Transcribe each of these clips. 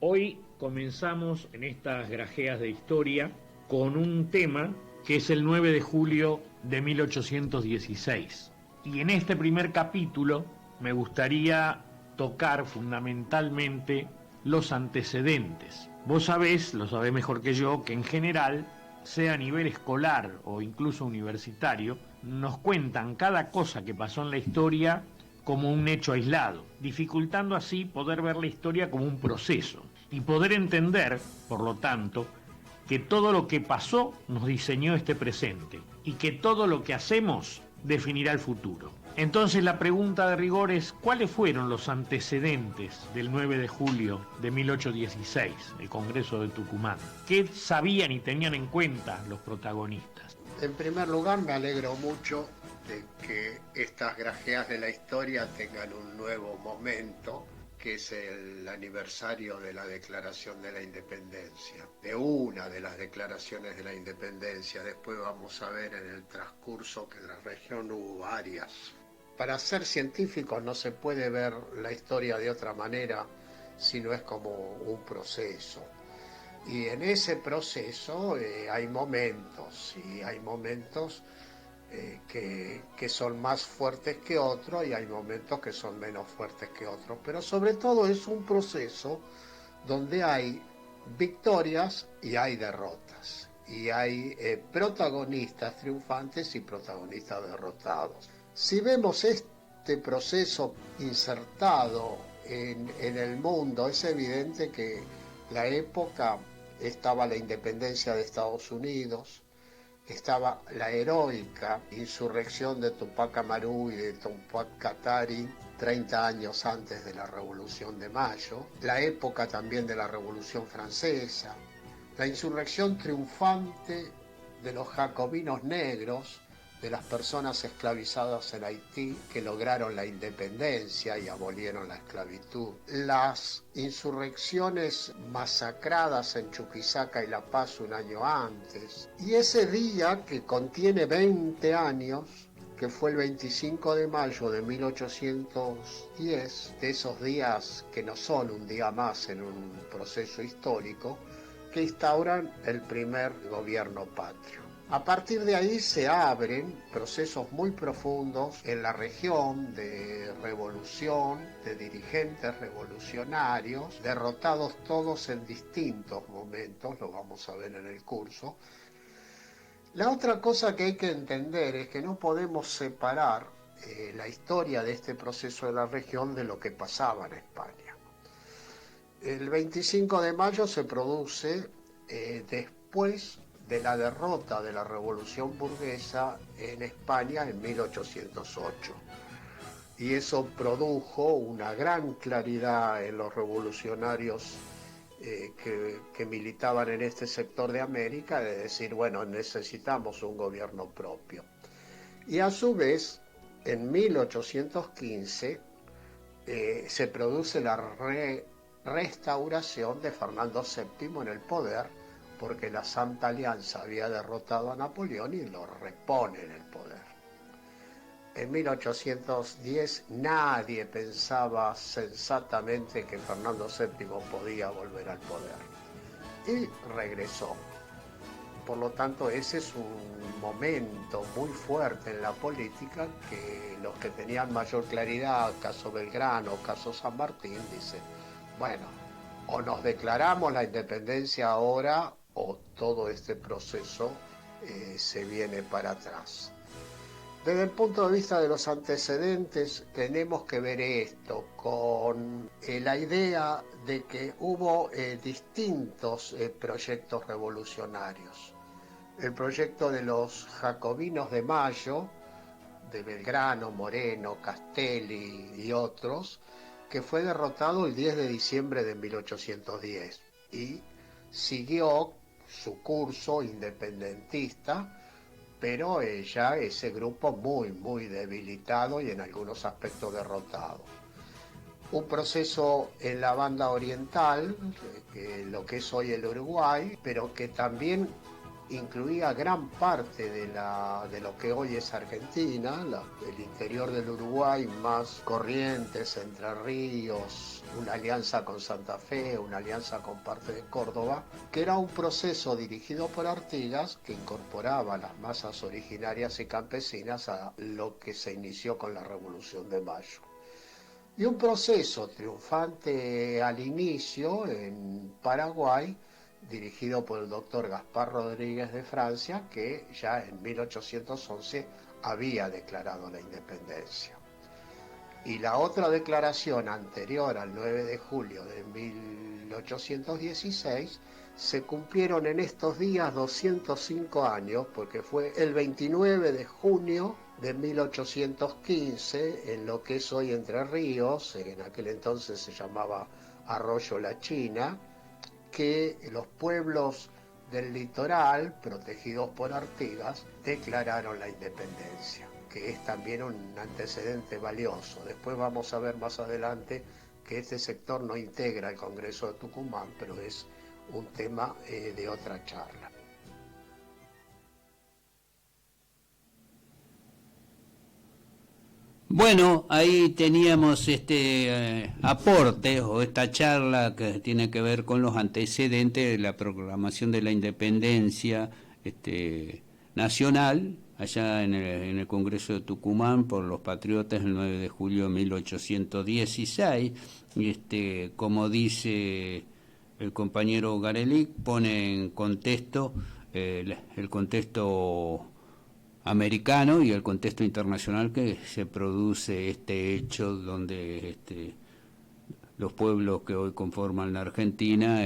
Hoy comenzamos en estas grajeas de historia con un tema que es el 9 de julio de 1816. Y en este primer capítulo me gustaría tocar fundamentalmente los antecedentes. Vos sabés, lo sabés mejor que yo, que en general, sea a nivel escolar o incluso universitario, nos cuentan cada cosa que pasó en la historia como un hecho aislado, dificultando así poder ver la historia como un proceso y poder entender, por lo tanto, que todo lo que pasó nos diseñó este presente y que todo lo que hacemos definirá el futuro. Entonces la pregunta de rigor es, ¿cuáles fueron los antecedentes del 9 de julio de 1816, el Congreso de Tucumán? ¿Qué sabían y tenían en cuenta los protagonistas? En primer lugar, me alegro mucho de que estas grajeas de la historia tengan un nuevo momento, que es el aniversario de la Declaración de la Independencia, de una de las declaraciones de la Independencia. Después vamos a ver en el transcurso que en la región hubo varias. Para ser científicos no se puede ver la historia de otra manera, sino es como un proceso. Y en ese proceso hay momentos, y hay momentos que son más fuertes que otros y hay momentos que son menos fuertes que otros. Pero sobre todo es un proceso donde hay victorias y hay derrotas. Y hay protagonistas triunfantes y protagonistas derrotados. Si vemos este proceso insertado en el mundo, es evidente que la época estaba la independencia de Estados Unidos, estaba la heroica insurrección de Tupac Amaru y de Tupac Katari 30 años antes de la Revolución de Mayo, la época también de la Revolución Francesa, la insurrección triunfante de los jacobinos negros, de las personas esclavizadas en Haití que lograron la independencia y abolieron la esclavitud, las insurrecciones masacradas en Chuquisaca y La Paz un año antes, y ese día que contiene 20 años, que fue el 25 de mayo de 1810, de esos días que no son un día más en un proceso histórico, que instauran el primer gobierno patrio. A partir de ahí se abren procesos muy profundos en la región de revolución, de dirigentes revolucionarios, derrotados todos en distintos momentos, lo vamos a ver en el curso. La otra cosa que hay que entender es que no podemos separar la historia de este proceso de la región de lo que pasaba en España. El 25 de mayo se produce después de la derrota de la Revolución Burguesa en España en 1808. Y eso produjo una gran claridad en los revolucionarios que militaban en este sector de América, de decir, bueno, necesitamos un gobierno propio. Y a su vez, en 1815 se produce la restauración de Fernando VII en el poder, porque la Santa Alianza había derrotado a Napoleón y lo repone en el poder. En 1810 nadie pensaba sensatamente que Fernando VII podía volver al poder y regresó. Por lo tanto, ese es un momento muy fuerte en la política que los que tenían mayor claridad, caso Belgrano, caso San Martín, dicen, bueno, o nos declaramos la independencia ahora o todo este proceso se viene para atrás. Desde el punto de vista de los antecedentes, tenemos que ver esto con la idea de que hubo distintos proyectos revolucionarios. El proyecto de los Jacobinos de Mayo, de Belgrano, Moreno, Castelli y otros, que fue derrotado el 10 de diciembre de 1810 y siguió su curso independentista, pero ya ese grupo muy debilitado y en algunos aspectos derrotado. Un proceso en la banda oriental, lo que es hoy el Uruguay, pero que también incluía gran parte de lo que hoy es Argentina, el interior del Uruguay, más Corrientes, Entre Ríos, una alianza con Santa Fe, una alianza con parte de Córdoba, que era un proceso dirigido por Artigas que incorporaba las masas originarias y campesinas a lo que se inició con la Revolución de Mayo. Y un proceso triunfante al inicio en Paraguay, dirigido por el doctor Gaspar Rodríguez de Francia, que ya en 1811 había declarado la independencia. Y la otra declaración anterior al 9 de julio de 1816 se cumplieron en estos días 205 años, porque fue el 29 de junio de 1815, en lo que es hoy Entre Ríos, en aquel entonces se llamaba Arroyo La China, que los pueblos del litoral, protegidos por Artigas, declararon la independencia, que es también un antecedente valioso. Después vamos a ver más adelante que este sector no integra el Congreso de Tucumán, pero es un tema de otra charla. Bueno, ahí teníamos este aporte o esta charla que tiene que ver con los antecedentes de la proclamación de la independencia nacional allá en el Congreso de Tucumán por los patriotas el 9 de julio de 1816. Como dice el compañero Garelic, pone en contexto el contexto americano y el contexto internacional que se produce este hecho donde los pueblos que hoy conforman la Argentina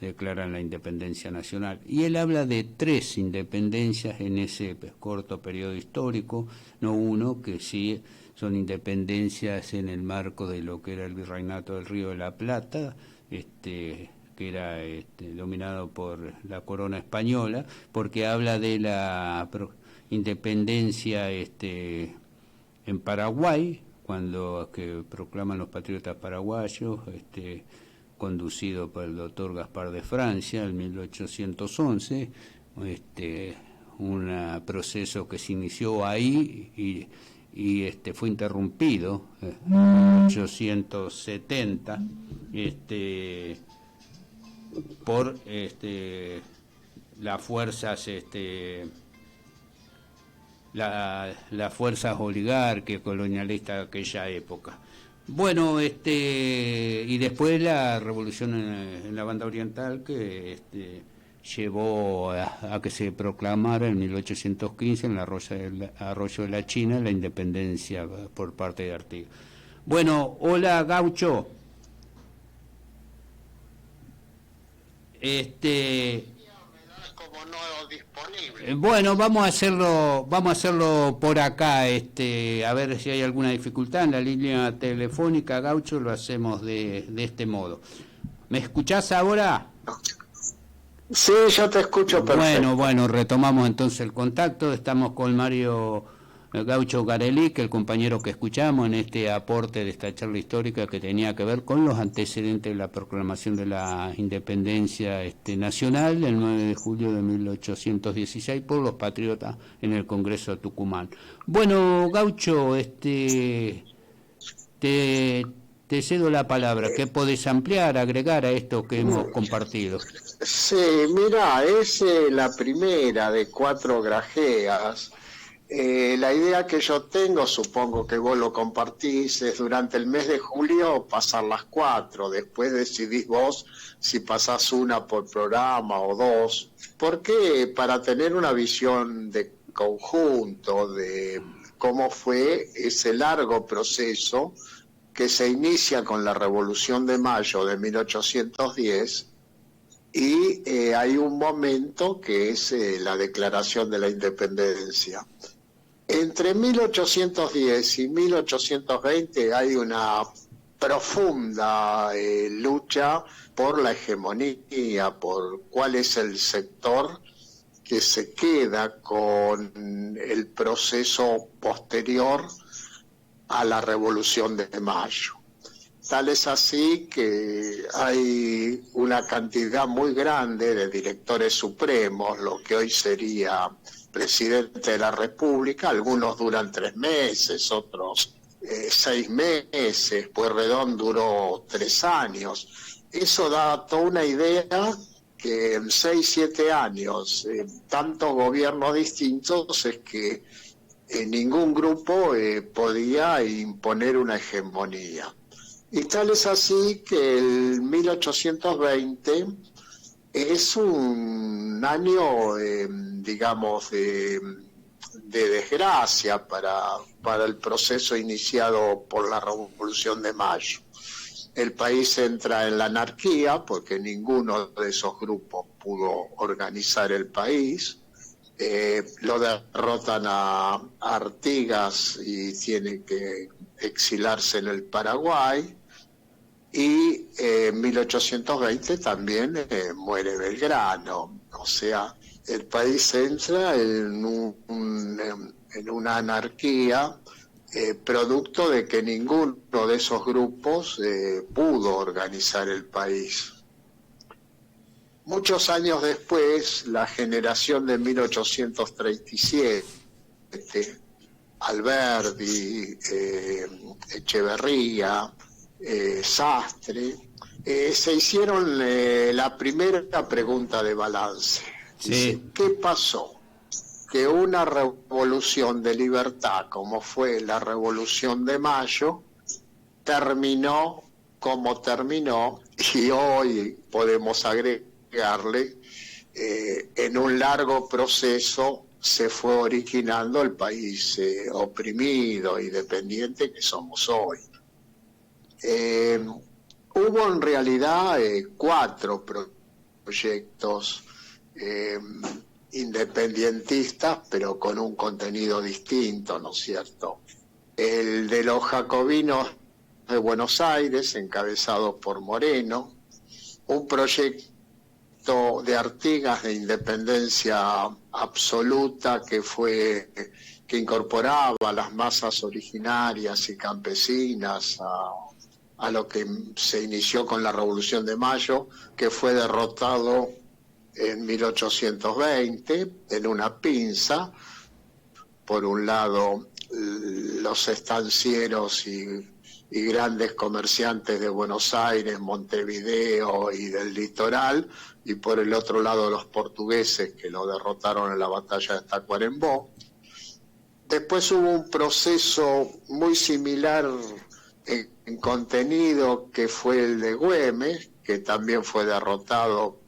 declaran la independencia nacional. Y él habla de 3 independencias en ese corto periodo histórico, no uno, que sí son independencias en el marco de lo que era el virreinato del Río de la Plata, que era dominado por la corona española, porque habla de la independencia en Paraguay, cuando que proclaman los patriotas paraguayos, conducido por el doctor Gaspar de Francia en 1811, un proceso que se inició ahí y fue interrumpido en 1870 por las fuerzas las fuerzas oligárquicas colonialistas de aquella época. Bueno, y después la revolución en la banda oriental que llevó a que se proclamara en 1815 en el Arroyo de la China la independencia por parte de Artigas. Bueno, hola Gaucho. Como no disponible. Bueno, vamos a hacerlo por acá, a ver si hay alguna dificultad en la línea telefónica, Gaucho, lo hacemos de este modo. ¿Me escuchás ahora? Sí, yo te escucho perfecto. Bueno, retomamos entonces el contacto, estamos con Mario Gaucho Garelic, el compañero que escuchamos en este aporte de esta charla histórica que tenía que ver con los antecedentes de la proclamación de la independencia nacional el 9 de julio de 1816 por los patriotas en el Congreso de Tucumán. Bueno, Gaucho, te cedo la palabra. ¿Qué podés ampliar, agregar a esto que hemos compartido? Sí, mira, es la primera de 4 grajeas. La idea que yo tengo, supongo que vos lo compartís, es durante el mes de julio pasar las 4, después decidís vos si pasás una por programa o 2. ¿Por qué? Para tener una visión de conjunto de cómo fue ese largo proceso que se inicia con la Revolución de Mayo de 1810 y hay un momento que es la declaración de la independencia. Entre 1810 y 1820 hay una profunda lucha por la hegemonía, por cuál es el sector que se queda con el proceso posterior a la Revolución de Mayo. Tal es así que hay una cantidad muy grande de directores supremos, lo que hoy sería presidente de la República. Algunos duran 3 meses, otros 6 meses, Pueyrredón duró 3 años. Eso da toda una idea que en 6, 7 años, tantos gobiernos distintos, es que ningún grupo podía imponer una hegemonía. Y tal es así que el 1820 es un año, digamos, de desgracia para el proceso iniciado por la Revolución de Mayo. El país entra en la anarquía porque ninguno de esos grupos pudo organizar el país. Lo derrotan a Artigas y tiene que exilarse en el Paraguay. Y en 1820 también muere Belgrano. O sea, el país entra en una anarquía producto de que ninguno de esos grupos pudo organizar el país. Muchos años después, la generación de 1837, Alberdi, Echeverría, Sastre, se hicieron la primera pregunta de balance. Sí. Dice, ¿qué pasó? Que una revolución de libertad, como fue la Revolución de Mayo, terminó como terminó, y hoy podemos agregarle, en un largo proceso se fue originando el país oprimido y dependiente que somos hoy. Hubo en realidad 4 proyectos independentistas, pero con un contenido distinto, ¿no es cierto? El de los jacobinos de Buenos Aires, encabezado por Moreno, un proyecto de Artigas de independencia absoluta que incorporaba a las masas originarias y campesinas a lo que se inició con la Revolución de Mayo, que fue derrotado en 1820 en una pinza. Por un lado, los estancieros y grandes comerciantes de Buenos Aires, Montevideo y del litoral, y por el otro lado los portugueses que lo derrotaron en la batalla de Tacuarembó. Después hubo un proceso muy similar en contenido, que fue el de Güemes, que también fue derrotado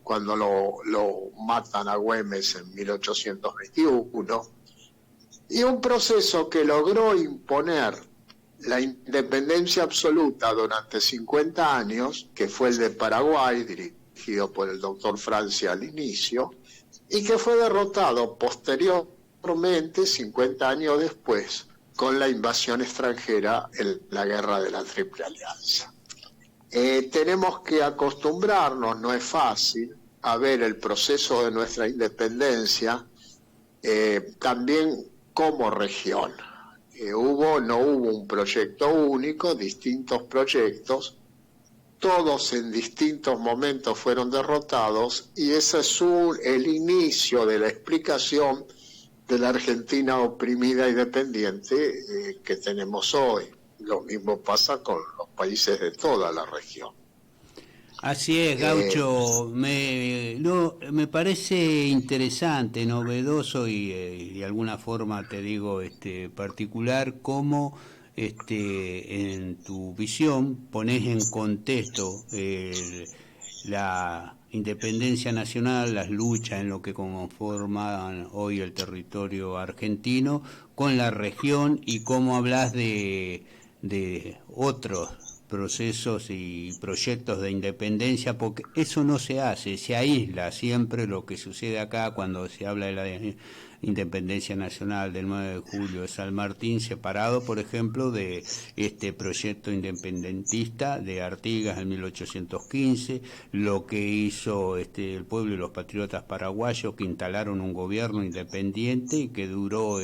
cuando lo matan a Güemes en 1821, y un proceso que logró imponer la independencia absoluta durante 50 años, que fue el de Paraguay, dirigido por el doctor Francia al inicio, y que fue derrotado posteriormente, 50 años después, con la invasión extranjera en la Guerra de la Triple Alianza. Tenemos que acostumbrarnos, no es fácil, a ver el proceso de nuestra independencia también como región. No hubo un proyecto único, distintos proyectos, todos en distintos momentos fueron derrotados, y ese es el inicio de la explicación de la Argentina oprimida y dependiente que tenemos hoy. Lo mismo pasa con los países de toda la región. Así es, Gaucho. Me parece interesante, novedoso y de alguna forma, te digo, particular, cómo en tu visión pones en contexto la independencia nacional, las luchas en lo que conforman hoy el territorio argentino con la región, y cómo hablas de otros procesos y proyectos de independencia, porque eso no se hace, se aísla siempre lo que sucede acá cuando se habla de la independencia nacional del 9 de julio de San Martín, separado, por ejemplo, de este proyecto independentista de Artigas en 1815, lo que hizo el pueblo y los patriotas paraguayos, que instalaron un gobierno independiente y que duró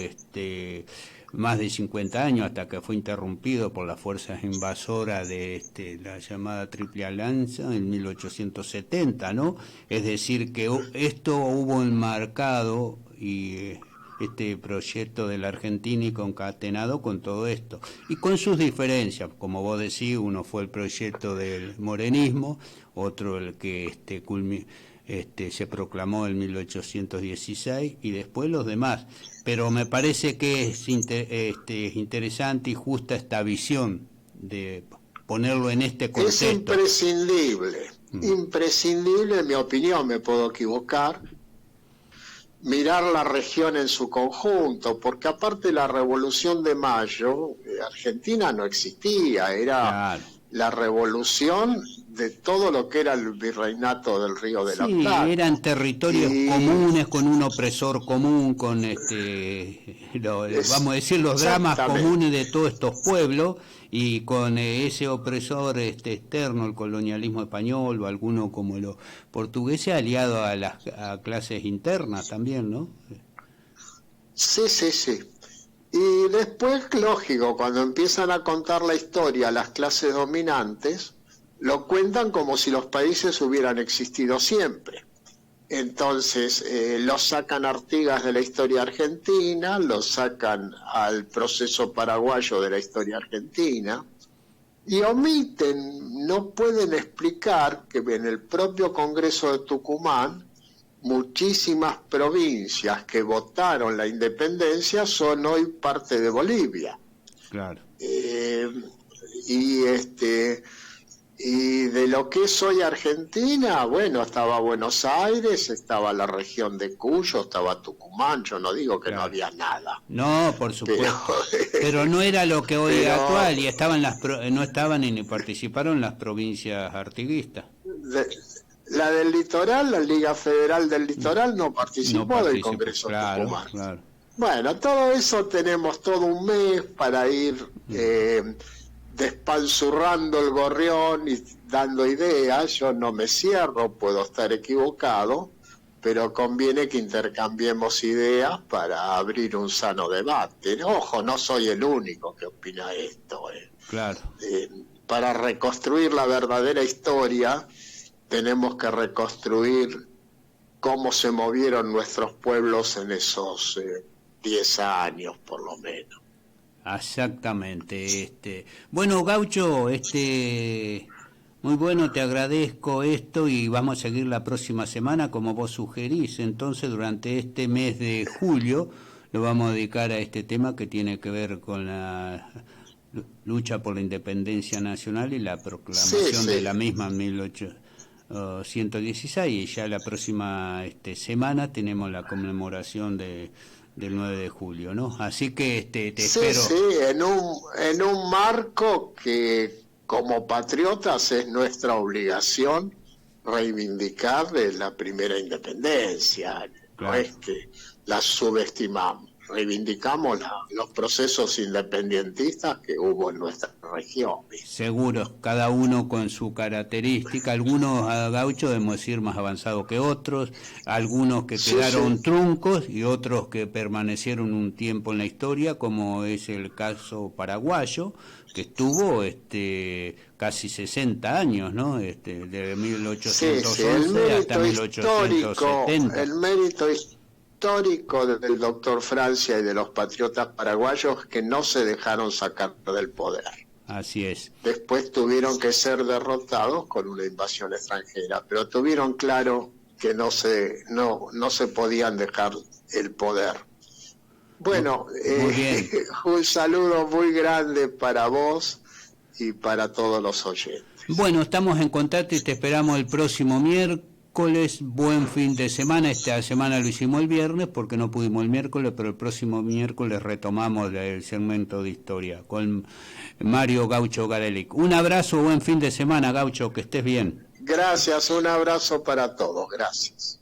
más de 50 años, hasta que fue interrumpido por las fuerzas invasoras de la llamada Triple Alianza en 1870, ¿no? Es decir, que esto hubo enmarcado y este proyecto de la Argentina y concatenado con todo esto, y con sus diferencias, como vos decís, uno fue el proyecto del morenismo, otro el que se proclamó en 1816 y después los demás, pero me parece que es interesante y justa esta visión de ponerlo en este contexto. Es imprescindible, en mi opinión, me puedo equivocar, mirar la región en su conjunto, porque aparte de la Revolución de Mayo, Argentina no existía, era claro. La revolución de todo lo que era el virreinato del Río de la Plata. Eran territorios comunes, con un opresor común, con vamos a decir, los dramas comunes de todos estos pueblos, y con ese opresor externo, el colonialismo español o alguno como los portugueses, aliado a las clases internas también, ¿no? Sí. Y después, lógico, cuando empiezan a contar la historia las clases dominantes, lo cuentan como si los países hubieran existido siempre. Entonces, lo sacan a Artigas de la historia argentina, lo sacan al proceso paraguayo de la historia argentina, y omiten, no pueden explicar que en el propio Congreso de Tucumán, muchísimas provincias que votaron la independencia son hoy parte de Bolivia. Claro. Y de lo que es hoy Argentina, bueno, estaba Buenos Aires, estaba la región de Cuyo, estaba Tucumán, yo no digo que claro. No había nada. No, por supuesto, pero no era lo que hoy es actual, y no estaban ni participaron las provincias artiguistas. La del litoral, la Liga Federal del Litoral no participó del Congreso de Tucumán. Claro. Bueno, todo eso tenemos todo un mes para ir despanzurrando el gorrión y dando ideas. Yo no me cierro, puedo estar equivocado, pero conviene que intercambiemos ideas para abrir un sano debate. Ojo, no soy el único que opina esto. Claro. Para reconstruir la verdadera historia, tenemos que reconstruir cómo se movieron nuestros pueblos en esos 10 años, por lo menos. Exactamente. Bueno, Gaucho, muy bueno, te agradezco esto, y vamos a seguir la próxima semana como vos sugerís. Entonces, durante este mes de julio lo vamos a dedicar a este tema que tiene que ver con la lucha por la independencia nacional y la proclamación de la misma en 1816, y ya la próxima semana tenemos la conmemoración del 9 de julio, ¿no? Así que te espero. Sí, en un marco que como patriotas es nuestra obligación reivindicar de la primera independencia, claro. No es que la subestimamos. Reivindicamos los procesos independentistas que hubo en nuestra región. Seguro, cada uno con su característica, algunos, Gaucho, debemos decir, más avanzados que otros, algunos que quedaron truncos y otros que permanecieron un tiempo en la historia, como es el caso paraguayo, que estuvo casi 60 años, ¿no? De 1811 hasta 1870. El mérito histórico del doctor Francia y de los patriotas paraguayos que no se dejaron sacar del poder. Así es. Después tuvieron que ser derrotados con una invasión extranjera, pero tuvieron claro que no se podían dejar el poder. Bueno, un saludo muy grande para vos y para todos los oyentes. Bueno, estamos en contacto y te esperamos el próximo miércoles. Buen fin de semana. Esta semana lo hicimos el viernes porque no pudimos el miércoles, pero el próximo miércoles retomamos el segmento de historia con Mario Gaucho Garelic. Un abrazo, buen fin de semana, Gaucho, que estés bien. Gracias, un abrazo para todos, gracias.